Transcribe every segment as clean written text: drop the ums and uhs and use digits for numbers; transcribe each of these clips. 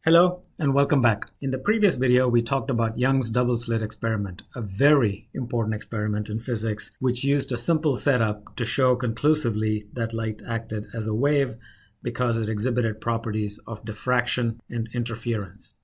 Hello and welcome back. In the previous video, we talked about Young's double slit experiment, a very important experiment in physics, which used a simple setup to show conclusively that light acted as a wave because it exhibited properties of diffraction and interference.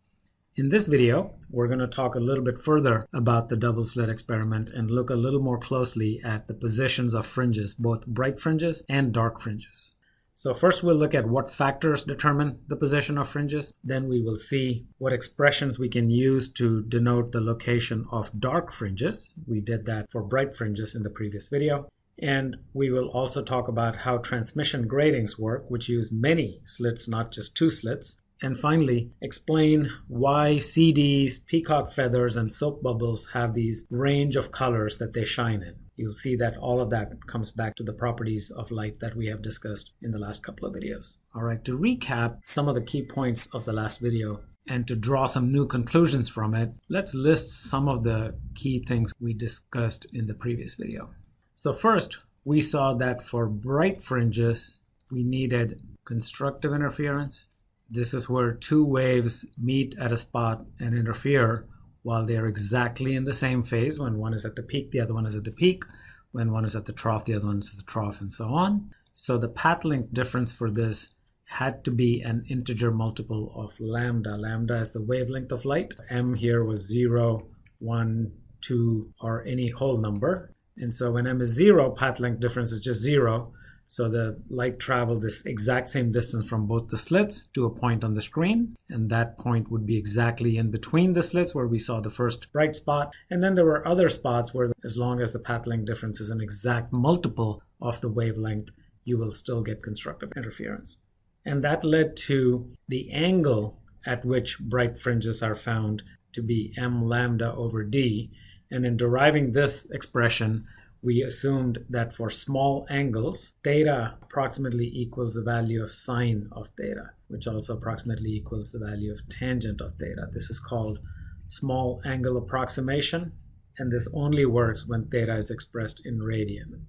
In this video, we're going to talk a little bit further about the double slit experiment and look a little more closely at the positions of fringes, both bright fringes and dark fringes. So first we'll look at what factors determine the position of fringes. Then we will see what expressions we can use to denote the location of dark fringes. We did that for bright fringes in the previous video. And we will also talk about how transmission gratings work, which use many slits, not just two slits. And finally, explain why CDs, peacock feathers, and soap bubbles have these range of colors that they shine in. You'll see that all of that comes back to the properties of light that we have discussed in the last couple of videos. All right, to recap some of the key points of the last video and to draw some new conclusions from it, let's list some of the key things we discussed in the previous video. So first, we saw that for bright fringes, we needed constructive interference. This is where two waves meet at a spot and interfere while they are exactly in the same phase. When one is at the peak, the other one is at the peak. When one is at the trough, the other one is at the trough, and so on. So the path length difference for this had to be an integer multiple of lambda. Lambda is the wavelength of light. M here was 0, 1, 2, or any whole number. And so when M is 0, path length difference is just 0. So the light traveled this exact same distance from both the slits to a point on the screen. And that point would be exactly in between the slits where we saw the first bright spot. And then there were other spots where as long as the path length difference is an exact multiple of the wavelength, you will still get constructive interference. And that led to the angle at which bright fringes are found to be m lambda over d. And in deriving this expression, we assumed that for small angles, theta approximately equals the value of sine of theta, which also approximately equals the value of tangent of theta. This is called small angle approximation, and this only works when theta is expressed in radian.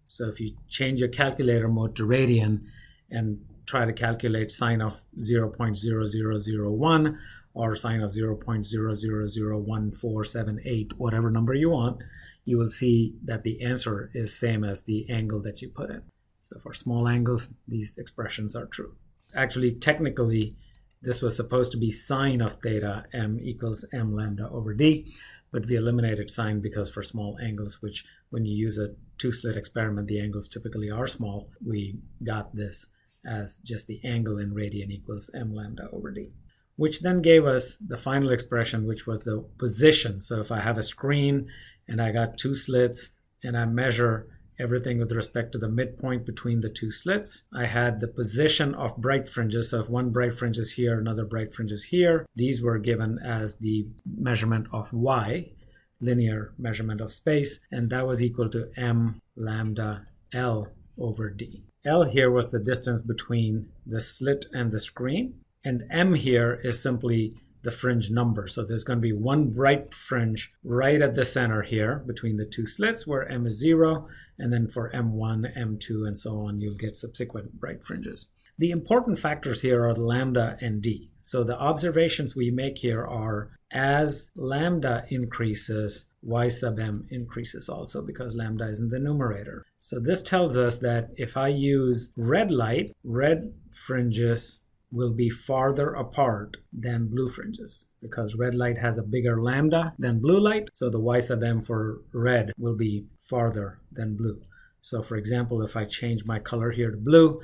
So if you change your calculator mode to radian and try to calculate sine of 0.0001 or sine of 0.001478, whatever number you want, you will see that the answer is same as the angle that you put in. So for small angles, these expressions are true. Actually, technically, this was supposed to be sine of theta, m equals m lambda over d, but we eliminated sine because for small angles, which when you use a two-slit experiment, the angles typically are small, we got this as just the angle in radian equals m lambda over d, which then gave us the final expression, which was the position. So if I have a screen and I got two slits and I measure everything with respect to the midpoint between the two slits, I had the position of bright fringes. So if one bright fringe is here, another bright fringe is here, these were given as the measurement of y, linear measurement of space, and that was equal to m lambda L over d. L here was the distance between the slit and the screen, and m here is simply the fringe number. So there's going to be one bright fringe right at the center here between the two slits where m is 0, and then for m1, m2, and so on, you'll get subsequent bright fringes. The important factors here are lambda and d. So the observations we make here are as lambda increases, y sub m increases also because lambda is in the numerator. So this tells us that if I use red light, red fringes will be farther apart than blue fringes because red light has a bigger lambda than blue light. So the y sub m for red will be farther than blue. So for example, if I change my color here to blue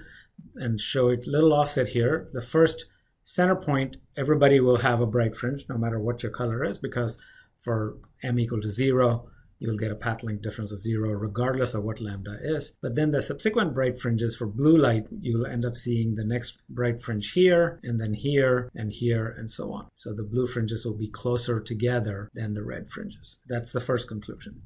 and show it little offset here, the first center point, everybody will have a bright fringe no matter what your color is, because for m equal to 0, you'll get a path length difference of 0 regardless of what lambda is. But then the subsequent bright fringes for blue light, you'll end up seeing the next bright fringe here, and then here, and so on. So the blue fringes will be closer together than the red fringes. That's the first conclusion.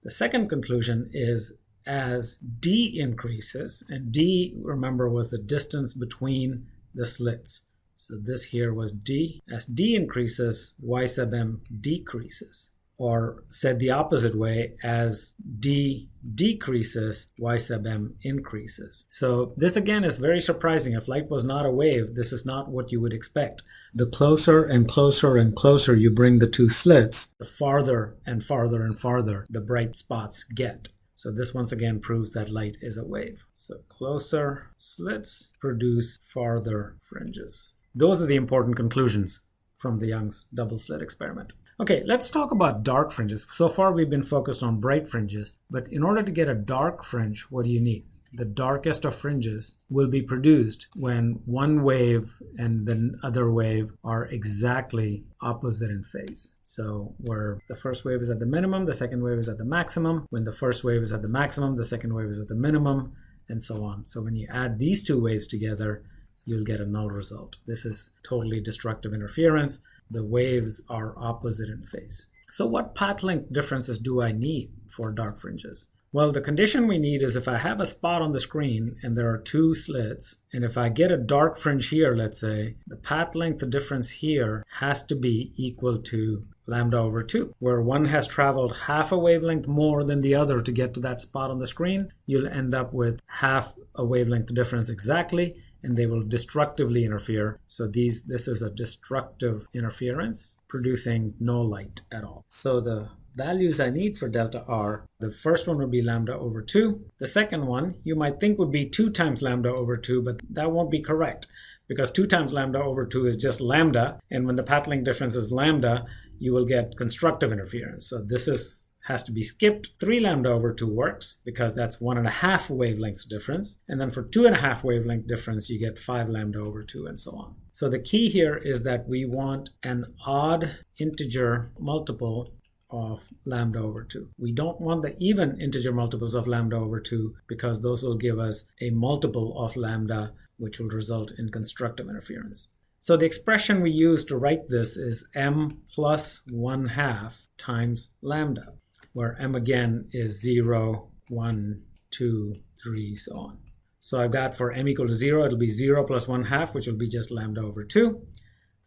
The second conclusion is as d increases, and d, remember, was the distance between the slits. So this here was d. As d increases, y sub m decreases. or said the opposite way, as D decreases, Y sub M increases. So this again is very surprising. If light was not a wave, this is not what you would expect. The closer and closer and closer you bring the two slits, the farther and farther and farther the bright spots get. So this once again proves that light is a wave. So closer slits produce farther fringes. Those are the important conclusions from the Young's double slit experiment. Okay, let's talk about dark fringes. So far we've been focused on bright fringes, but in order to get a dark fringe, what do you need? The darkest of fringes will be produced when one wave and the other wave are exactly opposite in phase. So where the first wave is at the minimum, the second wave is at the maximum. When the first wave is at the maximum, the second wave is at the minimum, and so on. So when you add these two waves together, you'll get a null result. This is totally destructive interference. The waves are opposite in phase. So what path length differences do I need for dark fringes? Well, the condition we need is if I have a spot on the screen and there are two slits, and if I get a dark fringe here, let's say, the path length difference here has to be equal to lambda over 2, where one has traveled half a wavelength more than the other to get to that spot on the screen. You'll end up with half a wavelength difference exactly, and they will destructively interfere. So this is a destructive interference, producing no light at all. So the values I need for delta R, the first one would be lambda over 2. The second one you might think would be 2 times lambda over 2, but that won't be correct, because 2 times lambda over 2 is just lambda, and when the path length difference is lambda, you will get constructive interference. So this has to be skipped. 3 lambda over 2 works because that's 1.5 wavelengths difference. And then for 2.5 wavelength difference, you get 5 lambda over 2 and so on. So the key here is that we want an odd integer multiple of lambda over 2. We don't want the even integer multiples of lambda over 2 because those will give us a multiple of lambda, which will result in constructive interference. So the expression we use to write this is m plus 1/2 times lambda, where m again is 0, 1, 2, 3, so on. So I've got for m equal to 0, it'll be 0 plus 1/2, which will be just lambda over 2.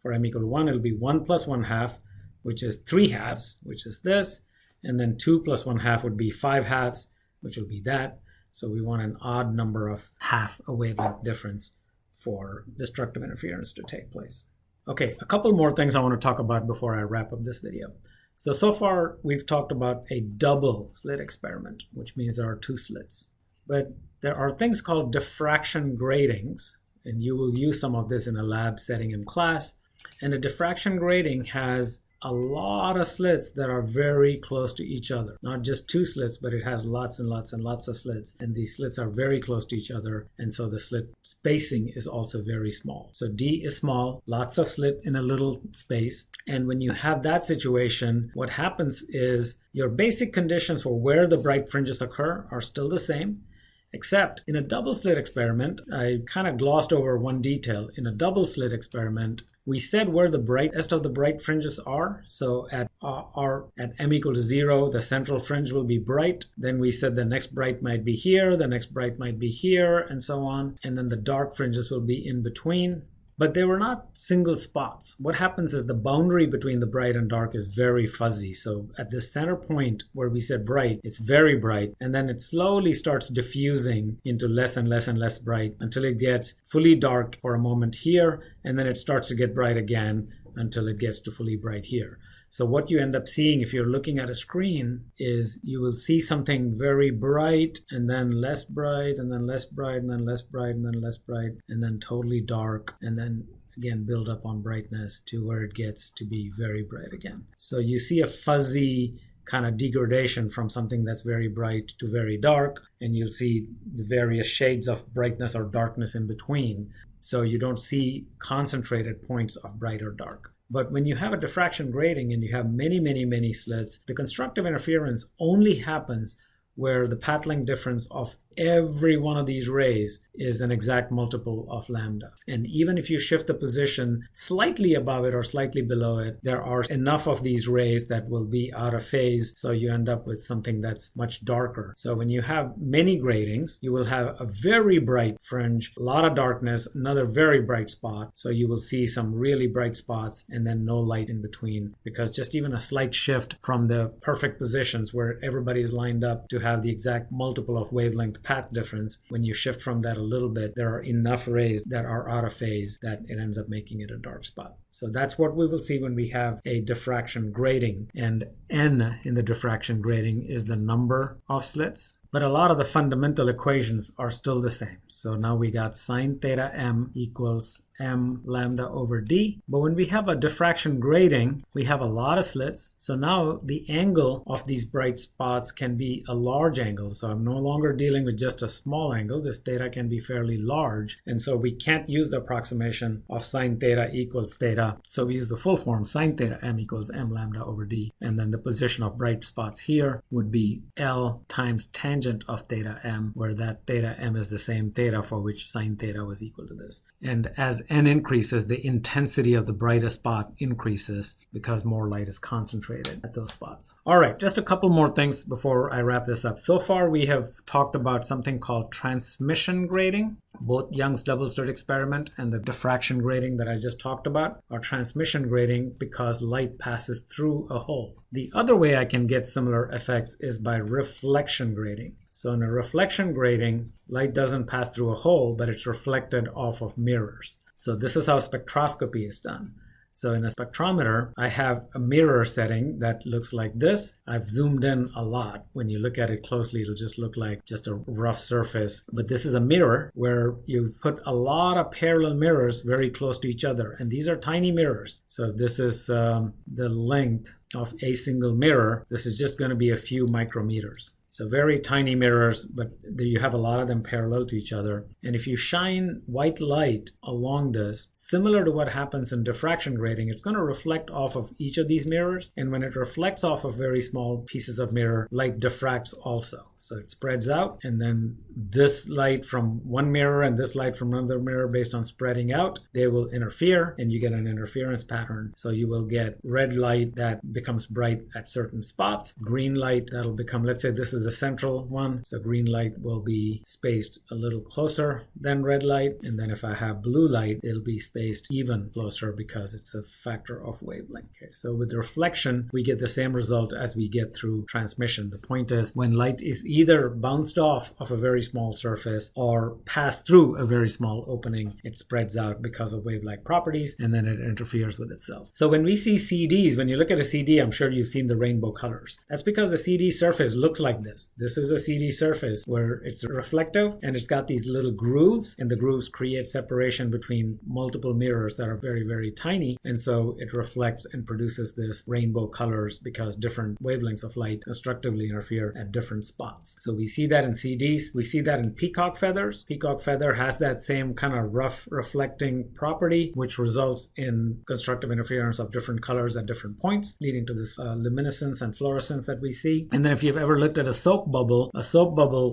For m equal to 1, it'll be 1 plus 1/2, which is 3/2, which is this. And then 2 plus 1/2 would be 5/2, which will be that. So we want an odd number of half a wavelength difference for destructive interference to take place. Okay, a couple more things I want to talk about before I wrap up this video. So far we've talked about a double slit experiment, which means there are 2 slits. But there are things called diffraction gratings, and you will use some of this in a lab setting in class. And a diffraction grating has a lot of slits that are very close to each other. Not just 2 slits, but it has lots and lots and lots of slits. And these slits are very close to each other. And so the slit spacing is also very small. So D is small, lots of slit in a little space. And when you have that situation, what happens is your basic conditions for where the bright fringes occur are still the same. Except in a double slit experiment, I kind of glossed over one detail. In a double slit experiment, we said where the brightest of the bright fringes are. So at m equal to 0, the central fringe will be bright. Then we said the next bright might be here, the next bright might be here, and so on. And then the dark fringes will be in between. But they were not single spots. What happens is the boundary between the bright and dark is very fuzzy. So at the center point where we said bright, it's very bright, and then it slowly starts diffusing into less and less and less bright until it gets fully dark for a moment here, and then it starts to get bright again until it gets to fully bright here. So what you end up seeing if you're looking at a screen is you will see something very bright and then less bright and then less bright and then less bright and then less bright and then totally dark and then again build up on brightness to where it gets to be very bright again. So you see a fuzzy kind of degradation from something that's very bright to very dark, and you'll see the various shades of brightness or darkness in between. So you don't see concentrated points of bright or dark. But when you have a diffraction grating and you have many, many, many slits, the constructive interference only happens where the path length difference of every one of these rays is an exact multiple of lambda. And even if you shift the position slightly above it or slightly below it, there are enough of these rays that will be out of phase, so you end up with something that's much darker. So when you have many gratings, you will have a very bright fringe, a lot of darkness, another very bright spot. So you will see some really bright spots and then no light in between, because just even a slight shift from the perfect positions where everybody is lined up to have the exact multiple of wavelength path difference, when you shift from that a little bit, there are enough rays that are out of phase that it ends up making it a dark spot. So that's what we will see when we have a diffraction grating, and n in the diffraction grating is the number of slits. But a lot of the fundamental equations are still the same. So now we got sine theta m equals m lambda over d. But when we have a diffraction grating, we have a lot of slits. So now the angle of these bright spots can be a large angle. So I'm no longer dealing with just a small angle. This theta can be fairly large. And so we can't use the approximation of sine theta equals theta. So we use the full form sine theta m equals m lambda over d. And then the position of bright spots here would be L times tangent of theta m, where that theta m is the same theta for which sine theta was equal to this. And as n increases, the intensity of the brightest spot increases because more light is concentrated at those spots. All right, just a couple more things before I wrap this up. So far, we have talked about something called transmission grating. Both Young's double slit experiment and the diffraction grating that I just talked about are transmission grating because light passes through a hole. The other way I can get similar effects is by reflection grating. So in a reflection grating, light doesn't pass through a hole, but it's reflected off of mirrors. So this is how spectroscopy is done. So in a spectrometer, I have a mirror setting that looks like this. I've zoomed in a lot. When you look at it closely, it'll just look like just a rough surface. But this is a mirror where you put a lot of parallel mirrors very close to each other. And these are tiny mirrors. So this is the length of a single mirror. This is just going to be a few micrometers. So very tiny mirrors, but you have a lot of them parallel to each other. And if you shine white light along this, similar to what happens in diffraction grating, it's going to reflect off of each of these mirrors. And when it reflects off of very small pieces of mirror, light diffracts also. So it spreads out, and then this light from one mirror and this light from another mirror, based on spreading out, they will interfere, and you get an interference pattern. So you will get red light that becomes bright at certain spots, green light that'll become, let's say this is the central one, so green light will be spaced a little closer than red light, and then if I have blue light, it'll be spaced even closer because it's a factor of wavelength. Okay, so with reflection, we get the same result as we get through transmission. The point is, when light is either bounced off of a very small surface or passed through a very small opening, it spreads out because of wave-like properties, and then it interferes with itself. So when we see CDs, when you look at a CD, I'm sure you've seen the rainbow colors. That's because the CD surface looks like this. This is a CD surface where it's reflective and it's got these little grooves, and the grooves create separation between multiple mirrors that are very, very tiny, and so it reflects and produces this rainbow colors because different wavelengths of light constructively interfere at different spots. So we see that in CDs. We see that in peacock feathers. Peacock feather has that same kind of rough reflecting property, which results in constructive interference of different colors at different points, leading to this luminescence and fluorescence that we see. And then if you've ever looked at a soap bubble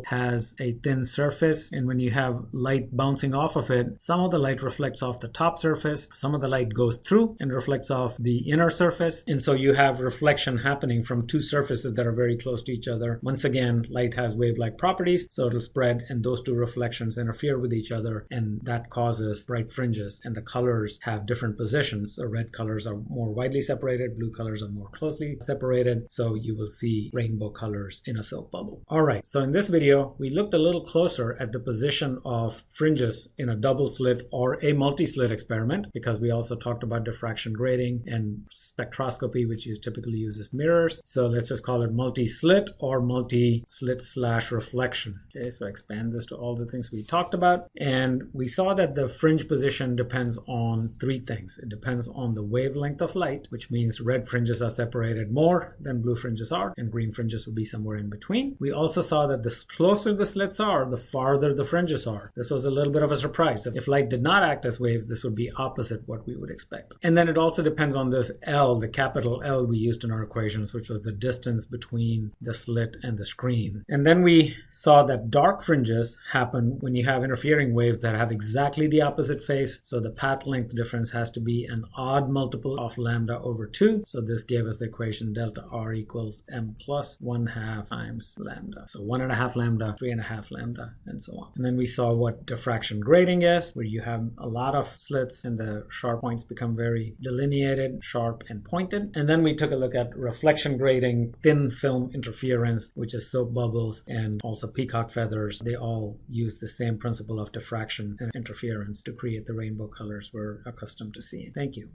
has a thin surface, and when you have light bouncing off of it, some of the light reflects off the top surface, some of the light goes through and reflects off the inner surface, and so you have reflection happening from two surfaces that are very close to each other. Once again, light has wave-like properties, so it'll spread, and those two reflections interfere with each other, and that causes bright fringes. And the colors have different positions. So red colors are more widely separated, blue colors are more closely separated, so you will see rainbow colors in a soap bubble. All right, so in this video, we looked a little closer at the position of fringes in a double slit or a multi-slit experiment, because we also talked about diffraction grating and spectroscopy, which typically uses mirrors. So let's just call it multi-slit or multi-slit/reflection. Okay, so expand this to all the things we talked about. And we saw that the fringe position depends on three things. It depends on the wavelength of light, which means red fringes are separated more than blue fringes are, and green fringes will be somewhere in between. between. We also saw that the closer the slits are, the farther the fringes are. This was a little bit of a surprise. If light did not act as waves, this would be opposite what we would expect. And then it also depends on this L, the capital L we used in our equations, which was the distance between the slit and the screen. And then we saw that dark fringes happen when you have interfering waves that have exactly the opposite phase. So the path length difference has to be an odd multiple of lambda over 2. So this gave us the equation delta R equals m plus 1/2 times lambda. So 1.5 lambda, 3.5 lambda, and so on. And then we saw what diffraction grating is, where you have a lot of slits and the sharp points become very delineated, sharp, and pointed. And then we took a look at reflection grating, thin film interference, which is soap bubbles, and also peacock feathers. They all use the same principle of diffraction and interference to create the rainbow colors we're accustomed to seeing. Thank you.